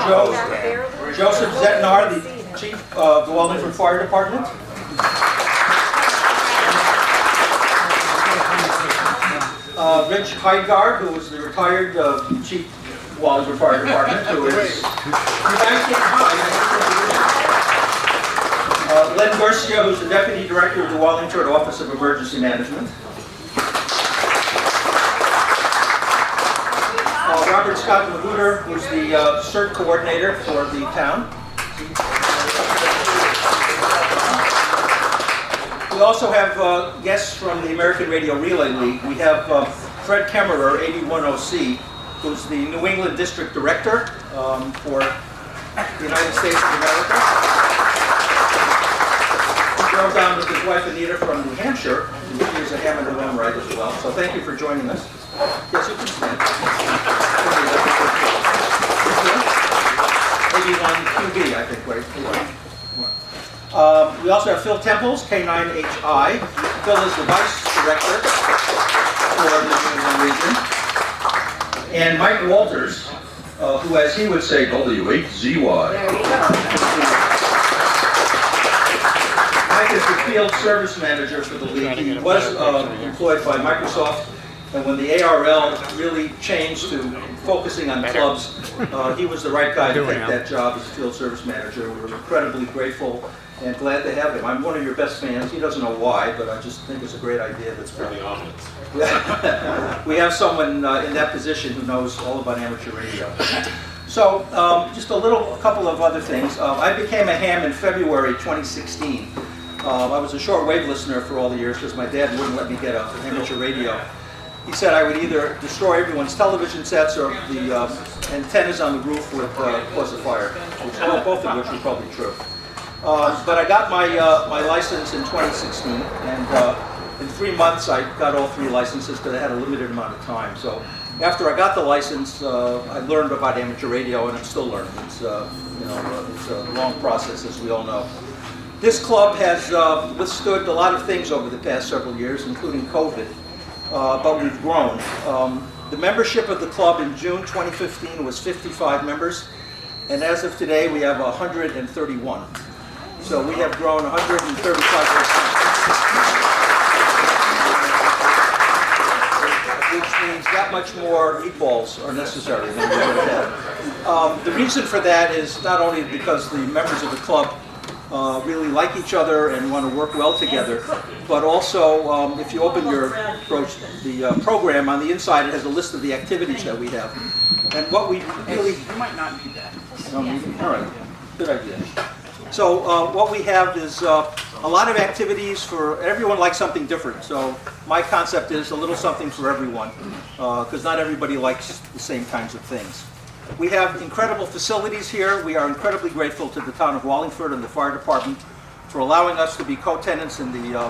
Joseph Zetnar, the Chief of the Wallingford Fire Department. Rich Heidgaard, who was the retired Chief of Wallingford Fire Department, who is Len Garcia, who's the Deputy Director of the Wallingford Office of Emergency Management. Robert Scott Magooter, who's the CERT coordinator for the town. We also have guests from the American Radio Relay League. We have Fred Kemmerer, 81OC, who's the New England District Director for the United States of America. He drove down with his wife Anita from New Hampshire. She is a Hammond OM right as well. So thank you for joining us. Yes, you can stand. 81QB, I think, right? We also have Phil Temples, K9HI. Phil is the Vice Director for the New England region. And Mike Walters, who, as he would say, W8ZY. There you go. Mike is the Field Service Manager for the league. He was employed by Microsoft, and when the ARL really changed to focusing on clubs, he was the right guy to take that job as Field Service Manager. We're incredibly grateful and glad to have him. I'm one of your best fans. He doesn't know why, but I just think it's a great idea. That's pretty obvious. We have someone in that position who knows all about amateur radio. So, just a couple of other things. I became a ham in February 2016. I was a shortwave listener for all the years because my dad wouldn't let me get an amateur radio. He said I would either destroy everyone's television sets or the antennas on the roof would cause a fire, both of which were probably true. But I got my license in 2016, and in 3 months I got all 3 licenses because I had a limited amount of time. So after I got the license, I learned about amateur radio, and I'm still learning. It's it's a long process, as we all know. This club has withstood a lot of things over the past several years, including COVID, but we've grown. The membership of the club in June 2015 was 55 members, and as of today we have 131. So we have grown 135%, which means that much more meatballs are necessary than we would have had. The reason for that is not only because the members of the club really like each other and want to work well together, but also if you open the program on the inside, it has a list of the activities that we have. And what we really... You might not need that. All right, good idea. So what we have is a lot of activities for everyone. Likes something different. So my concept is a little something for everyone, because not everybody likes the same kinds of things. We have incredible facilities here. We are incredibly grateful to the town of Wallingford and the fire department for allowing us to be co-tenants in the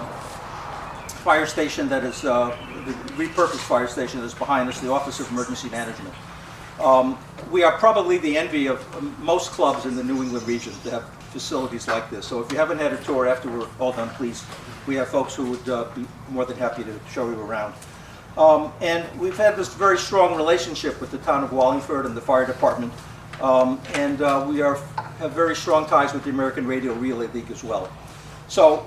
fire station that is the repurposed fire station that is behind us, the Office of Emergency Management. We are probably the envy of most clubs in the New England region to have facilities like this. So if you haven't had a tour after we're all done, please, we have folks who would be more than happy to show you around. And we've had this very strong relationship with the town of Wallingford and the fire department. We have very strong ties with the American Radio Relay League as well. So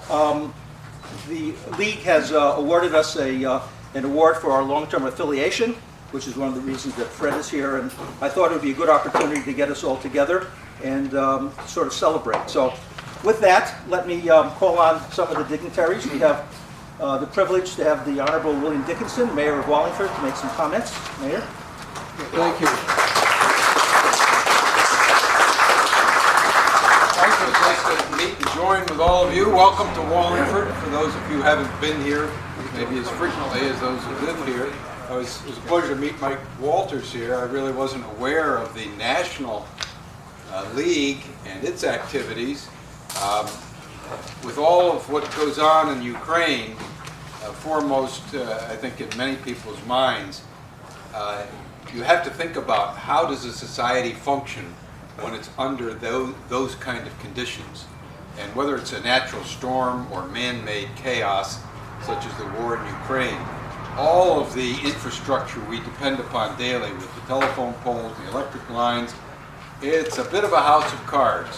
the league has awarded us an award for our long-term affiliation, which is one of the reasons that Fred is here, and I thought it would be a good opportunity to get us all together and sort of celebrate. So with that, let me call on some of the dignitaries. We have the privilege to have the Honorable William Dickinson, Mayor of Wallingford, to make some comments. Mayor? Thank you. It's nice to meet and join with all of you. Welcome to Wallingford. For those of you who haven't been here, maybe as frequently as those who live here, it was a pleasure to meet Mike Walters here. I really wasn't aware of the National League and its activities. With all of what goes on in Ukraine, foremost, I think in many people's minds, you have to think about how does a society function when it's under those kind of conditions. And whether it's a natural storm or man-made chaos, such as the war in Ukraine, all of the infrastructure we depend upon daily with the telephone poles, the electric lines, It's a bit of a house of cards.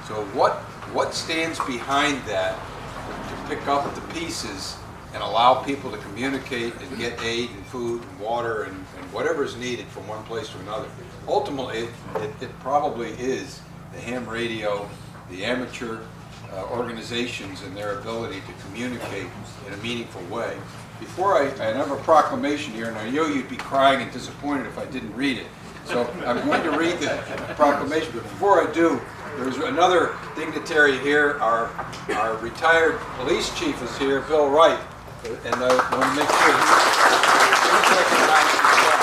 So what stands behind that to pick up the pieces and allow people to communicate and get aid and food and water and whatever is needed from one place to another? Ultimately, it probably is the ham radio, the amateur organizations and their ability to communicate in a meaningful way. Before I have a proclamation here, and I know you'd be crying and disappointed if I didn't read it. So I'm going to read the proclamation, but before I do, there's another dignitary here. Our retired police chief is here, Bill Wright, and I want to make sure he's recognized as well.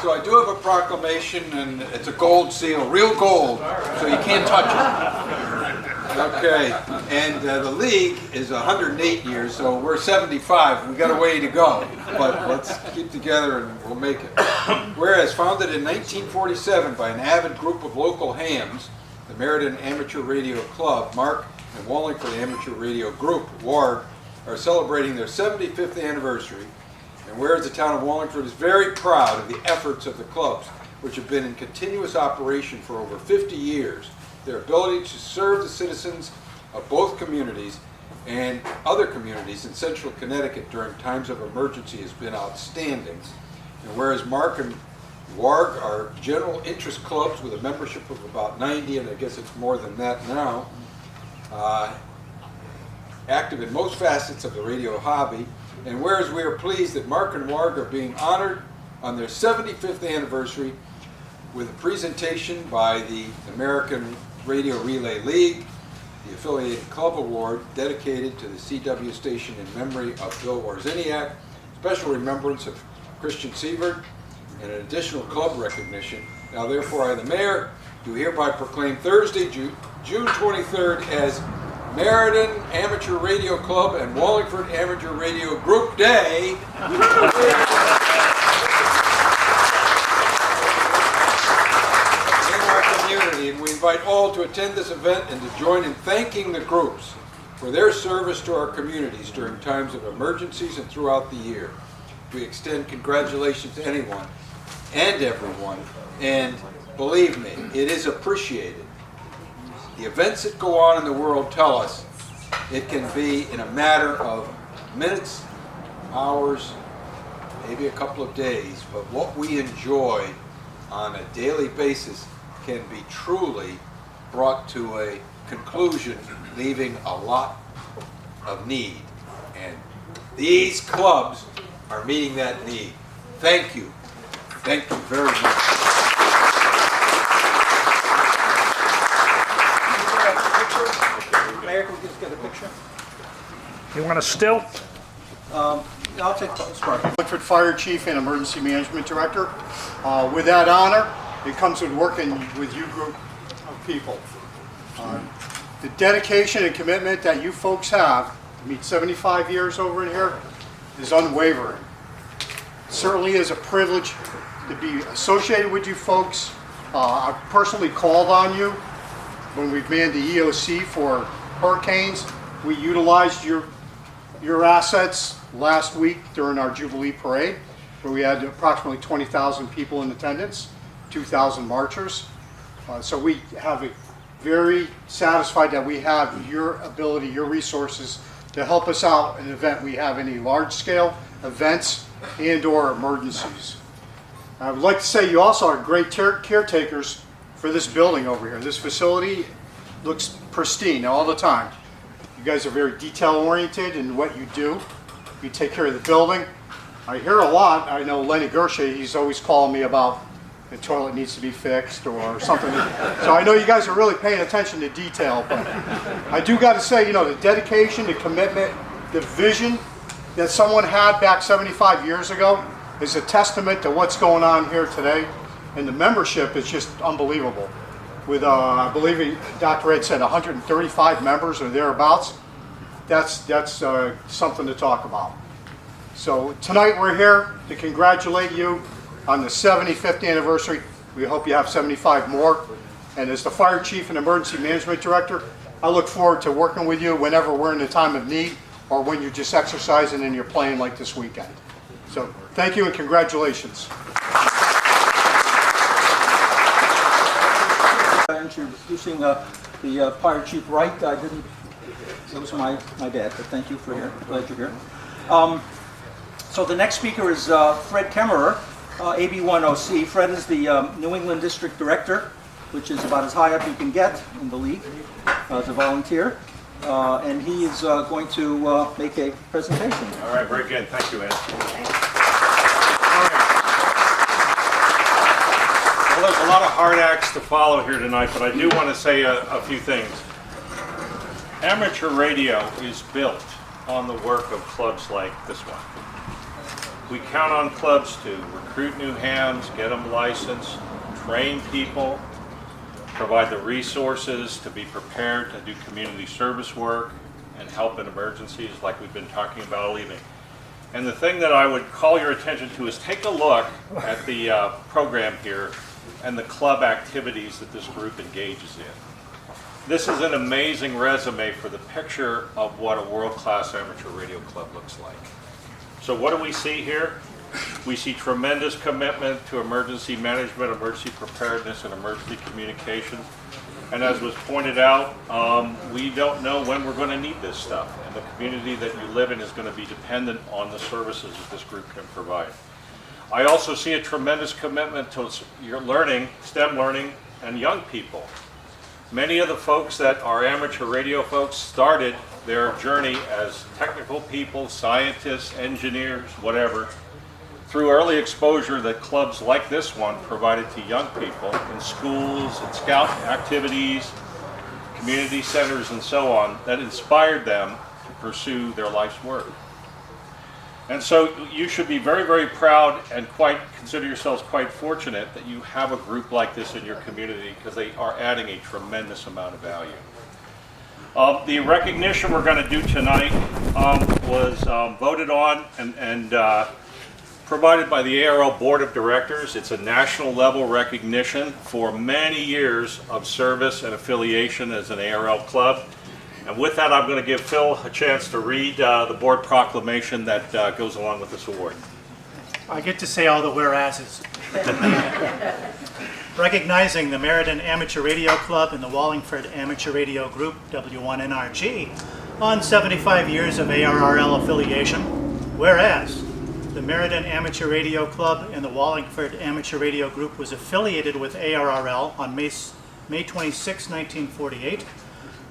So I do have a proclamation, and it's a gold seal, real gold, so you can't touch it. Okay, and the league is 108 years, so we're 75. We've got a way to go, but let's keep together and we'll make it. Whereas founded in 1947 by an avid group of local hams, the Meriden Amateur Radio Club, Mark and Wallingford Amateur Radio Group, WARG, are celebrating their 75th anniversary. And whereas the town of Wallingford is very proud of the efforts of the clubs, which have been in continuous operation for over 50 years, their ability to serve the citizens of both communities and other communities in central Connecticut during times of emergency has been outstanding. And whereas Mark and WARG are general interest clubs with a membership of about 90, and I guess it's more than that now, active in most facets of the radio hobby. And whereas we are pleased that Mark and WARG are being honored on their 75th anniversary with a presentation by the American Radio Relay League, the affiliated club award dedicated to the CW station in memory of Bill Warziniak, special remembrance of Christian Sievert, and an additional club recognition. Now therefore I, the mayor, do hereby proclaim Thursday, June 23rd as Meriden Amateur Radio Club and Wallingford Amateur Radio Group Day. And we invite all to attend this event and to join in thanking the groups for their service to our communities during times of emergencies and throughout the year. We extend congratulations to anyone and everyone, and believe me, it is appreciated. The events that go on in the world tell us it can be in a matter of minutes, hours, maybe a couple of days, but what we enjoy on a daily basis can be truly brought to a conclusion, leaving a lot of need. And these clubs are meeting that need. Thank you. Thank you very much. Mayor, can we just get a picture? You want a still? I'll take the spark. Wallingford Fire Chief and Emergency Management Director. With that honor, it comes with working with you group of people. The dedication and commitment that you folks have to meet 75 years over in here is unwavering. It certainly is a privilege to be associated with you folks. I've personally called on you when we've manned the EOC for hurricanes. We utilized your assets last week during our Jubilee Parade, where we had approximately 20,000 people in attendance, 2,000 marchers. So we have a very satisfied that we have your ability, your resources to help us out in the event we have any large-scale events and or emergencies. I would like to say you also are great caretakers for this building over here. This facility looks pristine all the time. You guys are very detail-oriented in what you do. You take care of the building. I hear a lot. I know Lenny Gershay, he's always calling me about the toilet needs to be fixed or something. So I know you guys are really paying attention to detail, but I do got to say, you know, the dedication, the commitment, the vision that someone had back 75 years ago is a testament to what's going on here today. And the membership is just unbelievable. With, I believe Dr. Ed said 135 members or thereabouts. That's something to talk about. So tonight we're here to congratulate you on the 75th anniversary. We hope you have 75 more. And as the Fire Chief and Emergency Management Director, I look forward to working with you whenever we're in a time of need or when you're just exercising and you're playing like this weekend. So thank you and congratulations. introducing the Fire Chief Wright. I didn't, it was my bad, but thank you for here. Glad you're here. So the next speaker is Fred Kemmerer, AB1OC. Fred is the New England District Director, which is about as high up you can get in the league as a volunteer. And he is going to make a presentation. All right, very good. Thank you, Ed. Well, there's a lot of hard acts to follow here tonight, but I do want to say a few things. Amateur radio is built on the work of clubs like this one. We count on clubs to recruit new hands, get them licensed, train people, provide the resources to be prepared to do community service work and help in emergencies like we've been talking about all evening. And the thing that I would call your attention to is take a look at the program here and the club activities that this group engages in. This is an amazing resume for the picture of what a world-class amateur radio club looks like. So what do we see here? We see tremendous commitment to emergency management, emergency preparedness, and emergency communication. And as was pointed out, we don't know when we're going to need this stuff. And the community that you live in is going to be dependent on the services that this group can provide. I also see a tremendous commitment to your learning, STEM learning, and young people. Many of the folks that are amateur radio folks started their journey as technical people, scientists, engineers, whatever, through early exposure that clubs like this one provided to young people in schools and scout activities, community centers, and so on, that inspired them to pursue their life's work. And so you should be very, very proud and consider yourselves quite fortunate that you have a group like this in your community, because they are adding a tremendous amount of value. The recognition we're going to do tonight was voted on and provided by the ARL Board of Directors. It's a national level recognition for many years of service and affiliation as an ARL club. And with that, I'm going to give Phil a chance to read the board proclamation that goes along with this award. I get to say all the whereases. Recognizing the Meriden Amateur Radio Club and the Wallingford Amateur Radio Group, W1NRG, on 75 years of ARRL affiliation. Whereas the Meriden Amateur Radio Club and the Wallingford Amateur Radio Group was affiliated with ARRL on May 26, 1948.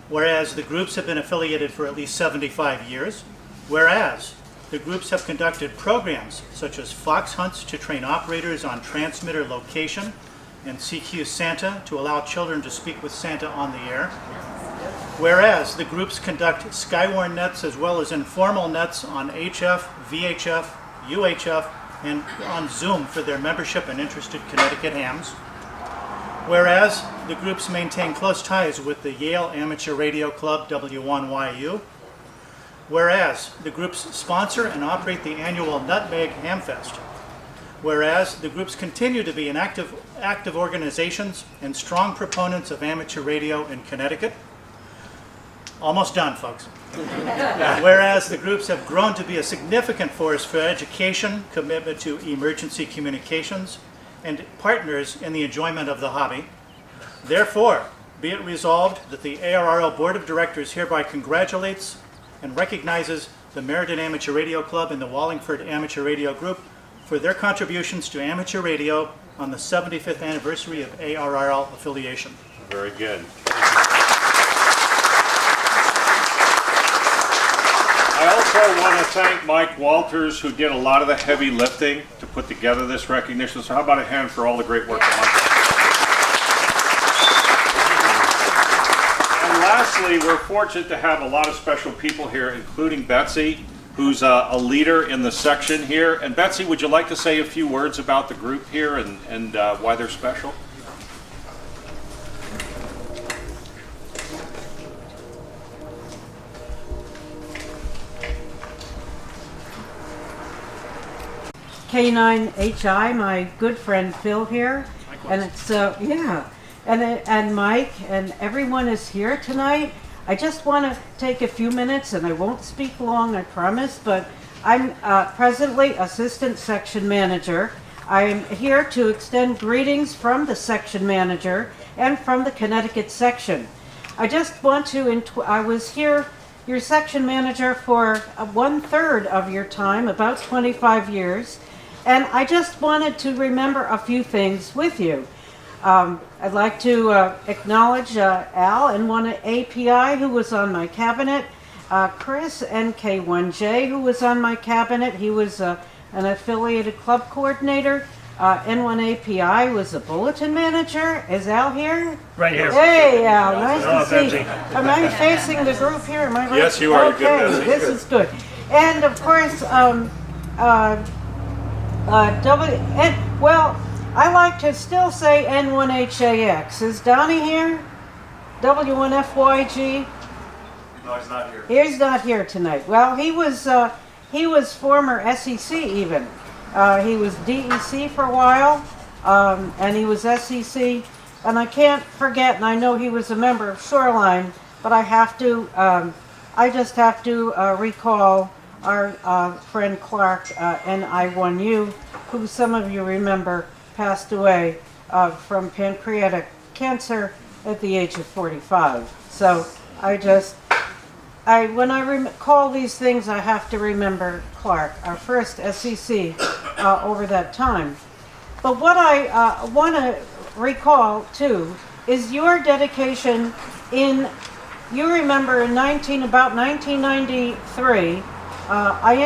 Whereas the groups have been affiliated for at least 75 years. Whereas the groups have conducted programs such as fox hunts to train operators on transmitter location and CQ Santa to allow children to speak with Santa on the air. Whereas the groups conduct Skywarn nets as well as informal nets on HF, VHF, UHF, and on Zoom for their membership and interested Connecticut hams. Whereas the groups maintain close ties with the Yale Amateur Radio Club, W1YU. Whereas the groups sponsor and operate the annual Nutmeg Hamfest. Whereas the groups continue to be active organizations and strong proponents of amateur radio in Connecticut. Almost done, folks. Whereas the groups have grown to be a significant force for education, commitment to emergency communications, and partners in the enjoyment of the hobby. Therefore, be it resolved that the ARRL Board of Directors hereby congratulates and recognizes the Meriden Amateur Radio Club and the Wallingford Amateur Radio Group for their contributions to amateur radio on the 75th anniversary of ARRL affiliation. Very good. I also want to thank Mike Walters, who did a lot of the heavy lifting to put together this recognition. So how about a hand for all the great work that Mike did. And lastly, we're fortunate to have a lot of special people here, including Betsy, who's a leader in the section here. And Betsy, would you like to say a few words about the group here and why they're special? K9HI, my good friend Phil here, and it's and Mike and everyone is here tonight. I just want to take a few minutes, and I won't speak long, I promise. But I'm presently assistant section manager I am here to extend greetings from the section manager and from the Connecticut section. I just want to, I was here, your section manager, for 1/3 of your time, about 25 years, and I just wanted to remember a few things with you. I'd like to acknowledge Al, N1 API, who was on my cabinet, Chris, NK1J, who was on my cabinet. He was an affiliated club coordinator. N1 API was a bulletin manager. Is Al here? Right here. Hey, Al, nice Hello, to see you. Betsy. Am I facing the group here? Am I right? Yes, you are. Okay, Good, Betsy. this is good. And of course, well, I like to still say N1HAX. Is Donnie here? W1FYG? No, he's not here. He's not here tonight. Well, he was former SEC even. He was DEC for a while, and he was SEC. And I can't forget, and I know he was a member of Shoreline, but I just have to recall our friend Clark, NI1U, who some of you remember passed away from pancreatic cancer at the age of 45. So when I recall these things, I have to remember Clark, our first SEC over that time. But what I want to recall too is your dedication you remember in about 1993, I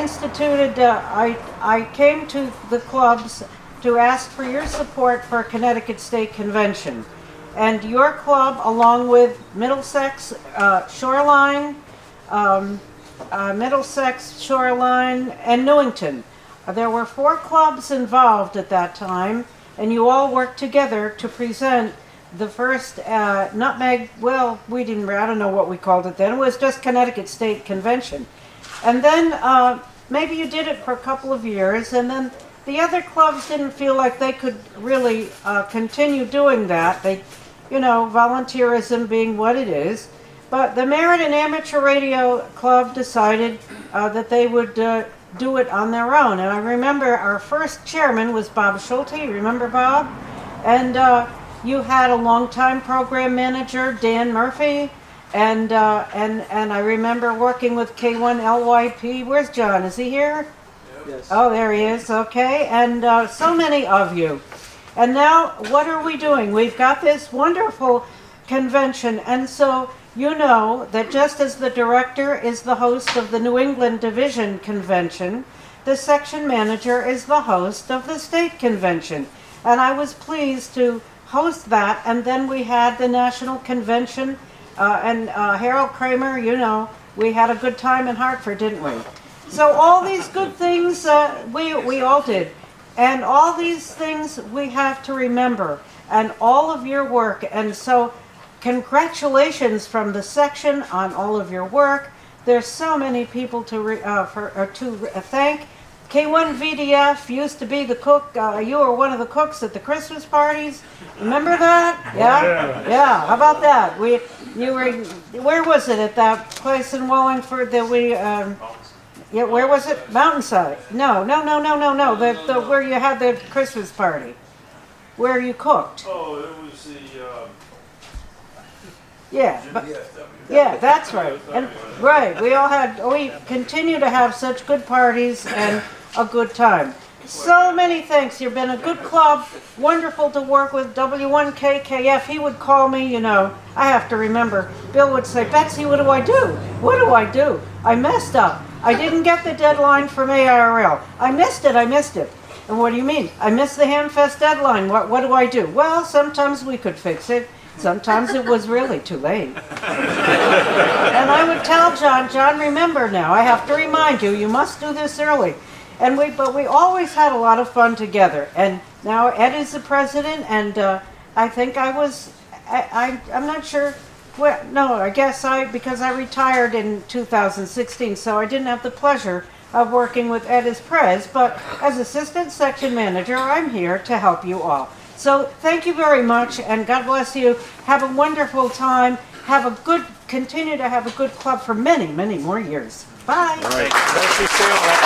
came to the clubs to ask for your support for a Connecticut State Convention. And your club, along with Middlesex, Shoreline, and Newington. There were 4 clubs involved at that time, and you all worked together to present the first nutmeg, I don't know what we called it then. It was just Connecticut State Convention. And then maybe you did it for a couple of years, and then the other clubs didn't feel like they could really continue doing that. They, volunteerism being what it is. But the Meriden Amateur Radio Club decided that they would do it on their own. And I remember our first chairman was Bob Schulte. You remember Bob? And you had a longtime program manager, Dan Murphy. And I remember working with K1LYP. Where's John? Is he here? Yes. Oh, there he is. Okay. And so many of you. And now, what are we doing? We've got this wonderful convention. And so you know that just as the director is the host of the New England Division Convention, the section manager is the host of the state convention. And I was pleased to host that. And then we had the national convention. And Harold Kramer, we had a good time in Hartford, didn't we? So all these good things we all did. And all these things we have to remember. And all of your work. And so congratulations from the section on all of your work. There's so many people to thank. K1 VDF used to be the cook. You were one of the cooks at the Christmas parties. Remember that? Yeah. How about that? Where was it? At that place in Wallingford that we? Where was it? Mountainside. No. Where you had the Christmas party, where you cooked. Oh, it was the... Yeah, that's right. And we continue to have such good parties and a good time. So many thanks. You've been a good club, wonderful to work with. W1KKF, he would call me, I have to remember. Bill would say, Betsy, what do I do? What do I do? I messed up. I didn't get the deadline from ARL. I missed it. And what do you mean? I missed the Hamfest deadline. What do I do? Well, sometimes we could fix it. Sometimes it was really too late. And I would tell John, remember now, I have to remind you, you must do this early. But we always had a lot of fun together. And now Ed is the president, and I think I'm not sure, because I retired in 2016, so I didn't have the pleasure of working with Ed as pres, but as assistant section manager, I'm here to help you all. So thank you very much, and God bless you. Have a wonderful time. Continue to have a good club for many, many more years. Bye. All right. Let's just say all that.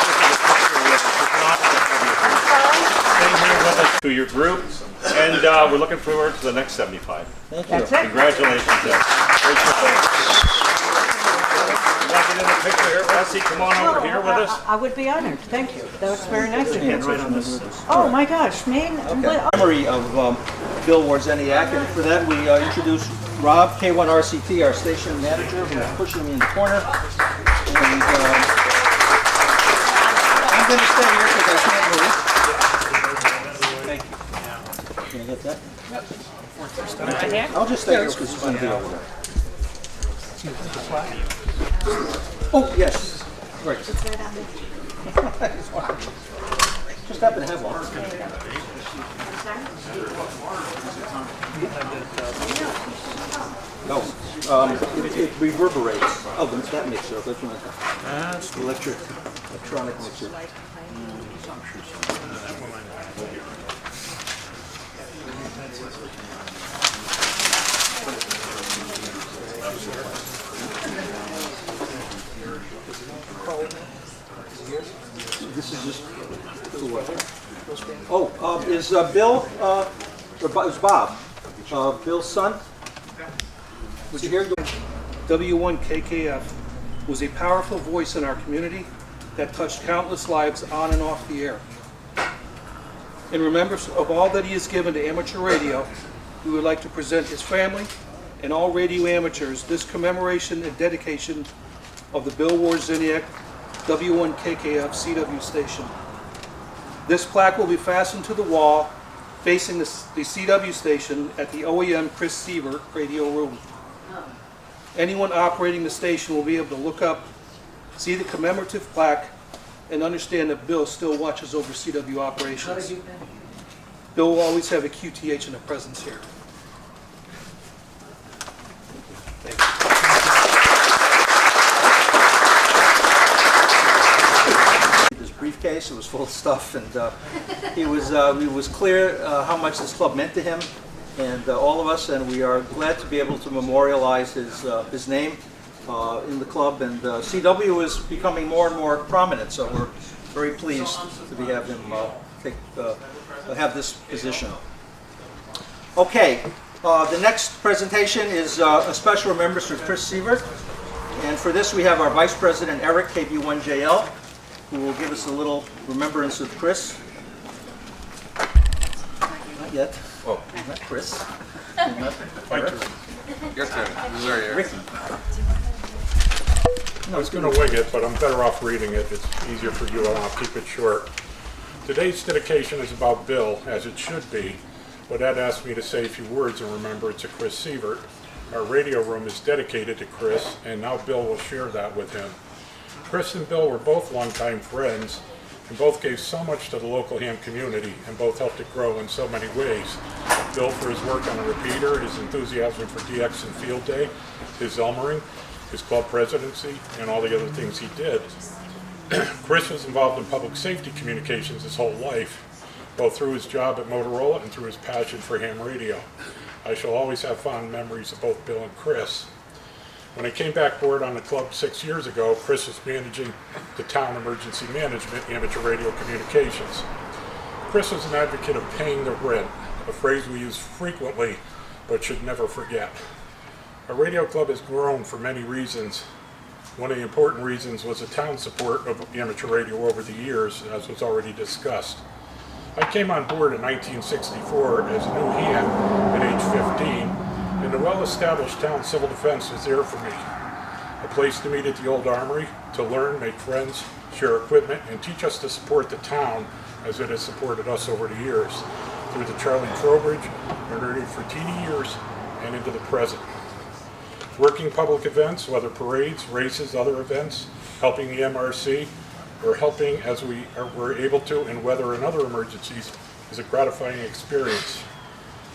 I'm sorry. Same here. with us to your group, and we're looking forward to the next 75. Thank you. That's it. Congratulations, Ed. Great job. You want to get in the picture here, Bessie? Come on over here with us. I would be honored. Thank you. That was very nice of you. Right on this. Oh my gosh, me? Memory of Bill Warzeniak, and for that we introduce Rob, K1RCT, our station manager, who's pushing me in the corner. And I'm going to stay here because I can't move. Thank you. Can I get that? I'll just stay here because it's going to be over there. Oh, yes. Great. It's right on there. Just happen to have one. No, it reverberates. Oh, then that mixer. That's what that's electronic mixer. This is just for what? Oh, is Bill, or is Bob, Bill's son? Was he here? W1KKF was a powerful voice in our community that touched countless lives on and off the air. In remembrance of all that he has given to amateur radio, we would like to present his family and all radio amateurs this commemoration and dedication of the Bill Warzeniak W1KKF CW station. This plaque will be fastened to the wall facing the CW station at the OEM Chris Seaver radio room. Anyone operating the station will be able to look up, see the commemorative plaque, and understand that Bill still watches over CW operations. Bill will always have a QTH and a presence here. Thank you. This briefcase, it was full of stuff, and he was clear how much this club meant to him and all of us, and we are glad to be able to memorialize his name in the club. And CW is becoming more and more prominent, so we're very pleased to have him have this position. Okay, the next presentation is a special remembrance for Chris Seaver, and for this we have our Vice President Eric, KB1JL, who will give us a little remembrance of Chris. Not yet. Oh. Not Chris. Not Eric. Your turn. Sorry, Eric. Ricky. I was going to wing it, but I'm better off reading it. It's easier for you, and I'll keep it short. Today's dedication is about Bill, as it should be, but Ed asked me to say a few words in remembrance of Chris Sievert. Our radio room is dedicated to Chris, and now Bill will share that with him. Chris and Bill were both longtime friends, and both gave so much to the local ham community, and both helped it grow in so many ways. Bill for his work on the repeater, his enthusiasm for DX and Field Day, his Elmering, his club presidency, and all the other things he did. Chris was involved in public safety communications his whole life, both through his job at Motorola and through his passion for ham radio. I shall always have fond memories of both Bill and Chris. When I came back board on the club 6 years ago, Chris was managing the town emergency management, amateur radio communications. Chris was an advocate of paying the rent, a phrase we use frequently but should never forget. Our radio club has grown for many reasons. One of the important reasons was the town's support of amateur radio over the years, as was already discussed. I came on board in 1964 as a new hand at age 15, and the well-established town civil defense was there for me. A place to meet at the old armory, to learn, make friends, share equipment, and teach us to support the town as it has supported us over the years, through the Charlie Trowbridge, Meriden Amateur years, and into the present. Working public events, whether parades, races, other events, helping the MRC, or helping as we're able to in weather and other emergencies is a gratifying experience.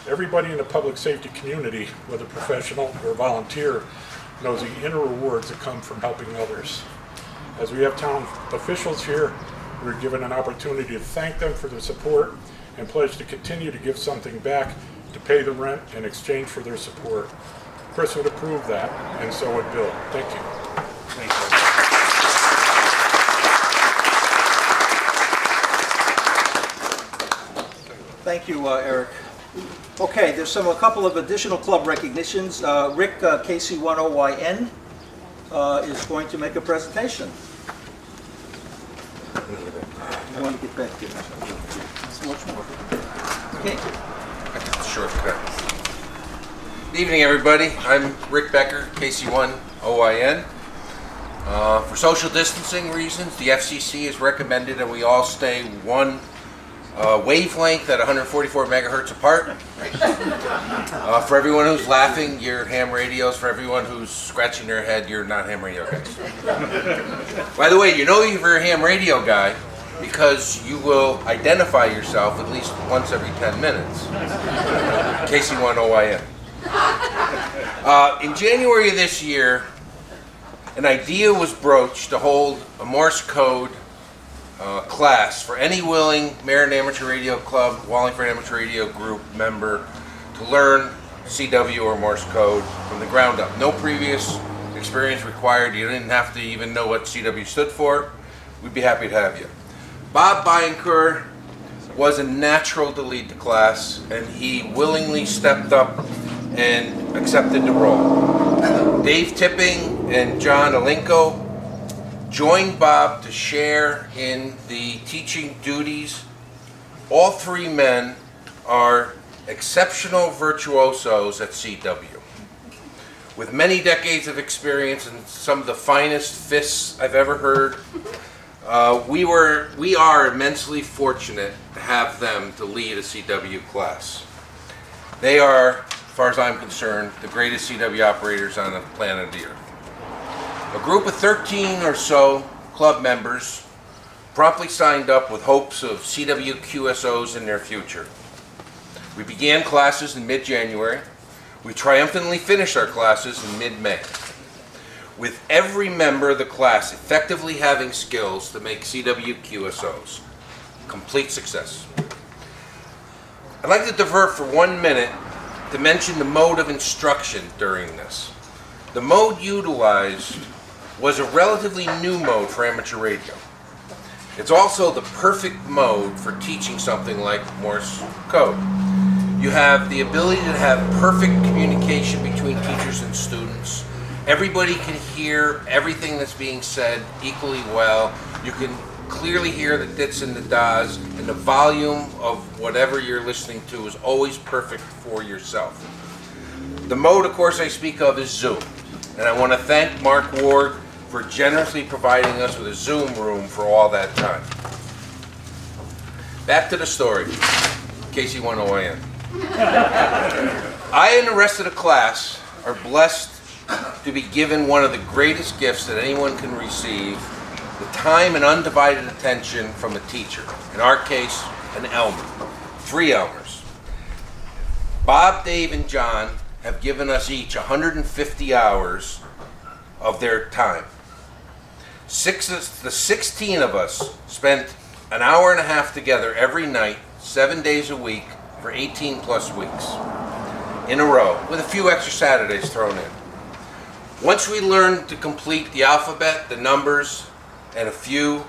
Everybody in the public safety community, whether professional or volunteer, knows the inner rewards that come from helping others. As we have town officials here, we're given an opportunity to thank them for their support and pledge to continue to give something back to pay the rent in exchange for their support. Chris would approve that, and so would Bill. Thank you. Thank you. Thank you, Eric. Okay, there's a couple of additional club recognitions. Rick, KC10YN, is going to make a presentation. You want to get back here? So much more. Okay. Shortcut. Good evening, everybody. I'm Rick Becker, KC10YN. For social distancing reasons, the FCC has recommended that we all stay one wavelength at 144 megahertz apart. For everyone who's laughing, you're ham radios. For everyone who's scratching their head, you're not ham radio guys. By the way, you know you're a ham radio guy because you will identify yourself at least once every 10 minutes. KC10YN. In January of this year, an idea was broached to hold a Morse code class for any willing Meriden Amateur Radio Club, Wallingford Amateur Radio Group member to learn CW or Morse code from the ground up. No previous experience required. You didn't have to even know what CW stood for. We'd be happy to have you. Bob Biancourt was a natural to lead the class, and he willingly stepped up and accepted the role. Dave Tipping and John Alinko joined Bob to share in the teaching duties. All three men are exceptional virtuosos at CW. With many decades of experience and some of the finest fists I've ever heard, we are immensely fortunate to have them to lead a CW class. They are, as far as I'm concerned, the greatest CW operators on the planet Earth. A group of 13 or so club members promptly signed up with hopes of CW QSOs in their future. We began classes in mid-January. We triumphantly finished our classes in mid-May, with every member of the class effectively having skills to make CW QSOs. Complete success. I'd like to divert for 1 minute to mention the mode of instruction during this. The mode utilized was a relatively new mode for amateur radio. It's also the perfect mode for teaching something like Morse code. You have the ability to have perfect communication between teachers and students. Everybody can hear everything that's being said equally well. You can clearly hear the dits and the das, and the volume of whatever you're listening to is always perfect for yourself. The mode, of course, I speak of is Zoom. And I want to thank Mark Ward for generously providing us with a Zoom room for all that time. Back to the story. KC10YN. I and the rest of the class are blessed to be given one of the greatest gifts that anyone can receive, the time and undivided attention from a teacher. In our case, an Elmer. 3 Elmers. Bob, Dave, and John have given us each 150 hours of their time. The 16 of us spent an hour and a half together every night, 7 days a week, for 18 plus weeks in a row, with a few extra Saturdays thrown in. Once we learned to complete the alphabet, the numbers, and a few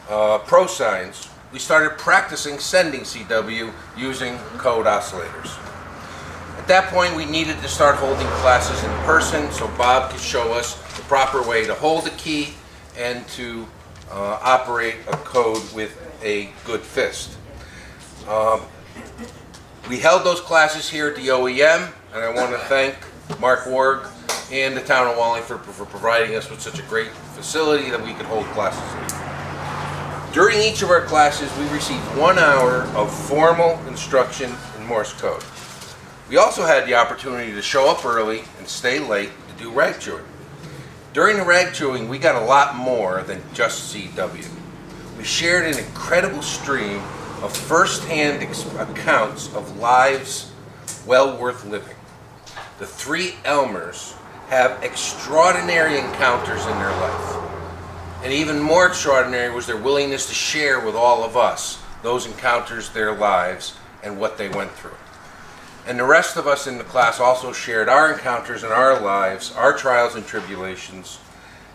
pro signs, we started practicing sending CW using code oscillators. At that point, we needed to start holding classes in person so Bob could show us the proper way to hold a key and to operate a code with a good fist. We held those classes here at the OEM, and I want to thank Mark Ward and the town of Wallingford for providing us with such a great facility that we could hold classes in. During each of our classes, we received 1 hour of formal instruction in Morse code. We also had the opportunity to show up early and stay late to do rag chewing. During the rag chewing, we got a lot more than just CW. We shared an incredible stream of first-hand accounts of lives well worth living. The 3 Elmers have extraordinary encounters in their life. And even more extraordinary was their willingness to share with all of us those encounters, their lives, and what they went through. And the rest of us in the class also shared our encounters in our lives, our trials and tribulations,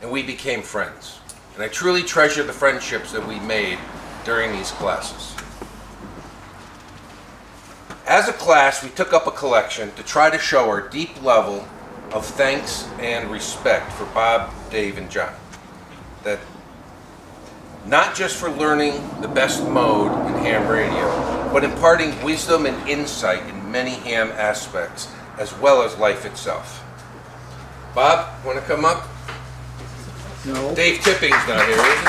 and we became friends. And I truly treasure the friendships that we made during these classes. As a class, we took up a collection to try to show our deep level of thanks and respect for Bob, Dave, and John. That not just for learning the best mode in ham radio, but imparting wisdom and insight in many ham aspects, as well as life itself. Bob, want to come up? No. Dave Tipping's not here, is he?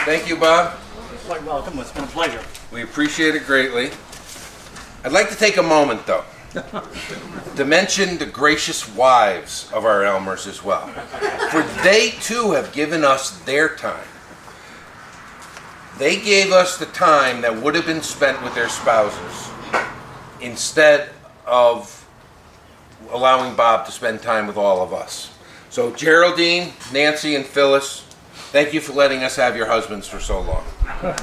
Thank you, Bob. Quite welcome. It's been a pleasure. We appreciate it greatly. I'd like to take a moment, though, to mention the gracious wives of our Elmers as well. For they, too, have given us their time. They gave us the time that would have been spent with their spouses instead of allowing Bob to spend time with all of us. So Geraldine, Nancy, and Phyllis, thank you for letting us have your husbands for so long. I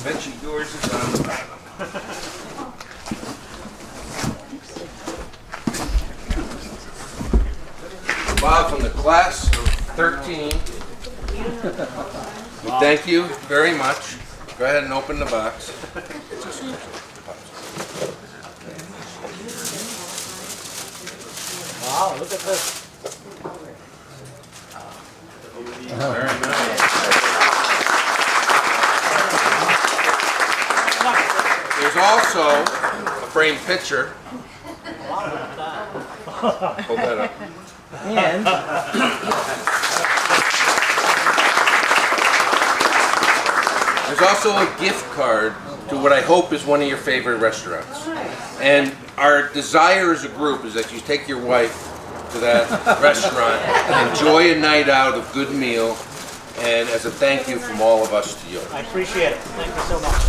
bet you yours is on the bottom. Bob, from the class of 13, we thank you very much. Go ahead and open the box. Wow, look at this. Very nice. There's also a framed picture. Hold that up. And There's also a gift card to what I hope is one of your favorite restaurants. And our desire as a group is that you take your wife to that restaurant, enjoy a night out of good meal, and as a thank you from all of us to you. I appreciate it. Thank you so much.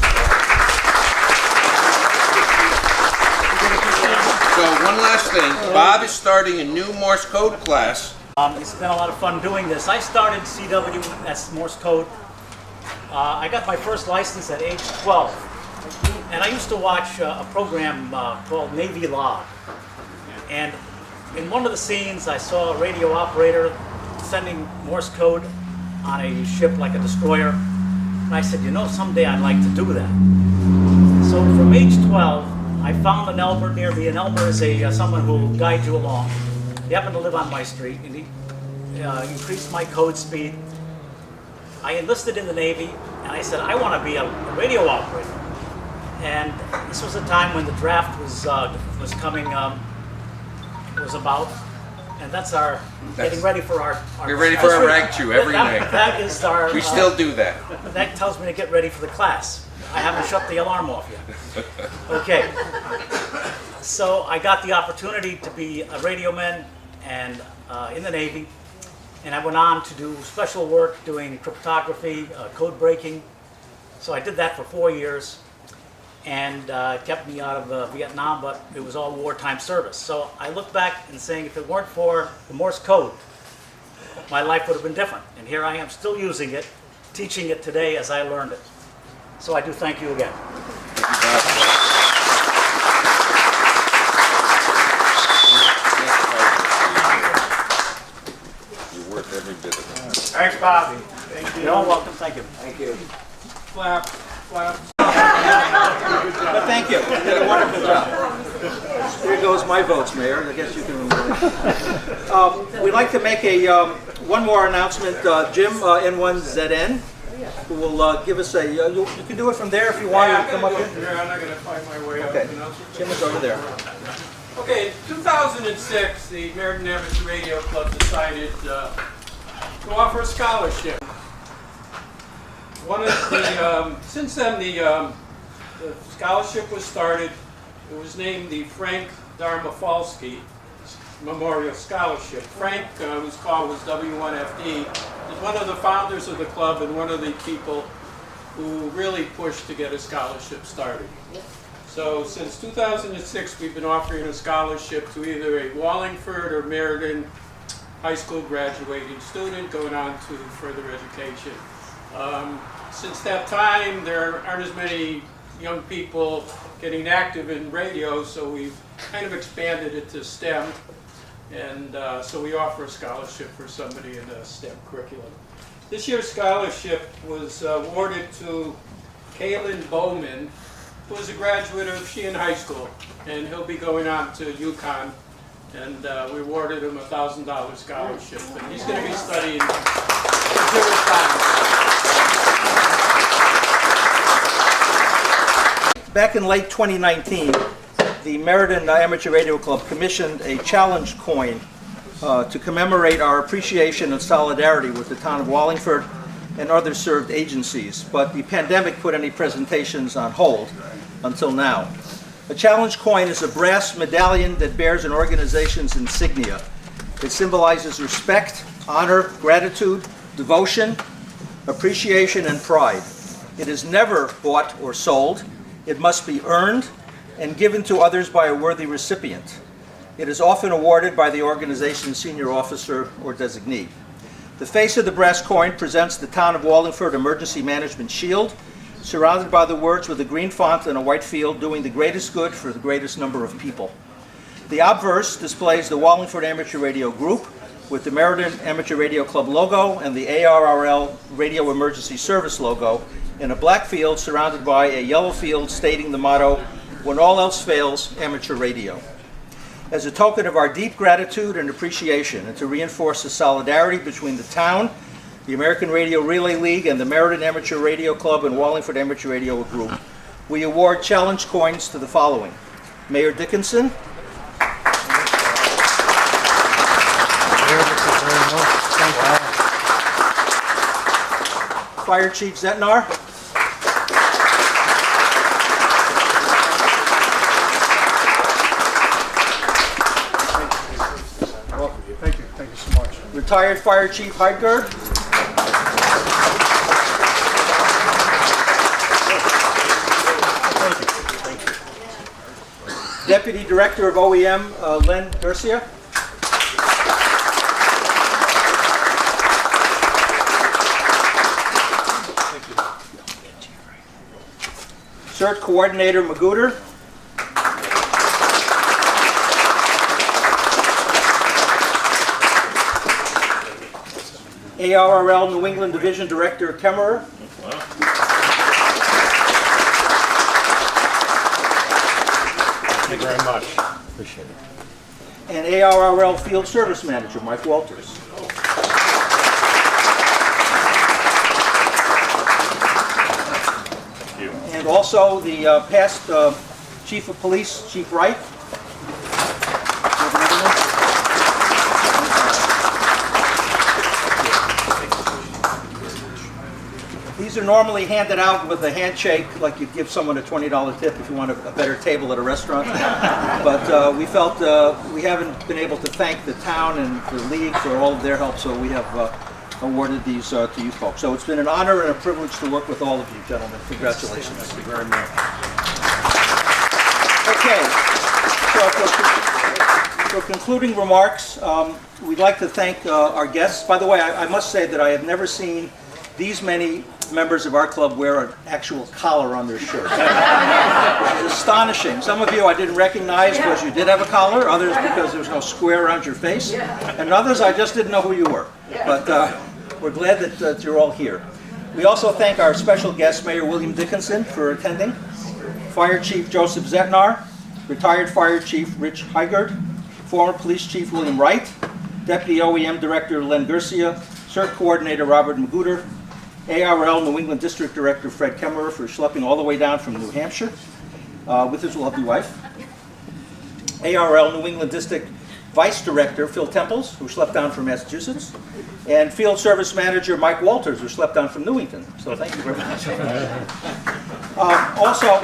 So one last thing, Bob is starting a new Morse code class. It's been a lot of fun doing this. I started CW, that's Morse code. I got my first license at age 12. And I used to watch a program called Navy Log. And in one of the scenes, I saw a radio operator sending Morse code on a ship like a destroyer. And I said, you know, someday I'd like to do that. So from age 12, I found an Elmer near me. An Elmer is someone who will guide you along. He happened to live on my street, and he increased my code speed. I enlisted in the Navy, and I said, I want to be a radio operator. And this was a time when the draft was coming, was about, and that's our getting ready for our We're ready for our rag chew every night. That is our. We still do that. That tells me to get ready for the class. I haven't shut the alarm off yet. Okay. So I got the opportunity to be a radio man and in the Navy, and I went on to do special work doing cryptography, code breaking. So I did that for 4 years, and it kept me out of Vietnam, but it was all wartime service. So I look back and saying, if it weren't for the Morse code, my life would have been different. And here I am still using it, teaching it today as I learned it. So I do thank you again. You're worth every bit of it. Thanks, Bob. Thank you. You're all welcome. Thank you. thank you. Clap, clap. But thank you. You did a wonderful job. Here goes my votes, Mayor. I guess you can. We'd like to make one more announcement. Jim N1ZN, who will give us a. You can do it from there if you want. Yeah, You come up here. I'm not going to find my way up. Okay. You know? Jim is over there. Okay, in 2006, the Meriden Amateur Radio Club decided to offer a scholarship. Since then, the scholarship was started. It was named the Frank Darmafalski Memorial Scholarship. Frank, whose call was W1FD, is one of the founders of the club and one of the people who really pushed to get a scholarship started. So since 2006, we've been offering a scholarship to either a Wallingford or Meriden high school graduating student going on to further education. Since that time, there aren't as many young people getting active in radio, so we've kind of expanded it to STEM. And so we offer a scholarship for somebody in the STEM curriculum. This year's scholarship was awarded to Kaylin Bowman, who is a graduate of Sheehan High School, and he'll be going on to UConn. And we awarded him a $1,000 scholarship, and he's going to be studying computer science. Back in late 2019, the Meriden Amateur Radio Club commissioned a challenge coin to commemorate our appreciation and solidarity with the town of Wallingford and other served agencies, but the pandemic put any presentations on hold until now. A challenge coin is a brass medallion that bears an organization's insignia. It symbolizes respect, honor, gratitude, devotion, appreciation, and pride. It is never bought or sold. It must be earned and given to others by a worthy recipient. It is often awarded by the organization's senior officer or designee. The face of the brass coin presents the Town of Wallingford Emergency Management Shield, surrounded by the words with a green font and a white field, doing the greatest good for the greatest number of people. The obverse displays the Wallingford Amateur Radio Group with the Meriden Amateur Radio Club logo and the ARRL Radio Emergency Service logo in a black field surrounded by a yellow field stating the motto, "When all else fails, amateur radio." As a token of our deep gratitude and appreciation, and to reinforce the solidarity between the town, the American Radio Relay League, and the Meriden Amateur Radio Club and Wallingford Amateur Radio Group, we award challenge coins to the following: Mayor Dickinson, Fire Chief Zetnar, Thank you so much. Retired Fire Chief Heidgard, Deputy Director of OEM Len Garcia, CERT Coordinator Magooter, ARRL New England Division Director Kemmerer, Thank you very much. Appreciate it. and ARRL Field Service Manager Mike Walters. And also the past Chief of Police, Chief Wright. These are normally handed out with a handshake, like you'd give someone a $20 tip if you want a better table at a restaurant. But we felt we haven't been able to thank the town and the league for all of their help, so we have awarded these to you folks. So it's been an honor and a privilege to work with all of you, gentlemen. Congratulations. Thank you very much. Okay, so for concluding remarks, we'd like to thank our guests. By the way, I must say that I have never seen these many members of our club wear an actual collar on their shirt. It's astonishing. Some of you I didn't recognize because you did have a collar, others because there was no square around your face, and others I just didn't know who you were. But we're glad that you're all here. We also thank our special guest, Mayor William Dickinson, for attending, Fire Chief Joseph Zetnar, retired Fire Chief Rich Heigard, former Police Chief William Wright, Deputy OEM Director Len Garcia, CERT Coordinator Robert Magooter, ARL New England District Director Fred Kemmerer for schlepping all the way down from New Hampshire with his lovely wife, ARL New England District Vice Director Phil Temples, who schlepped down from Massachusetts, and Field Service Manager Mike Walters, who schlepped down from Newington. So thank you very much. Also,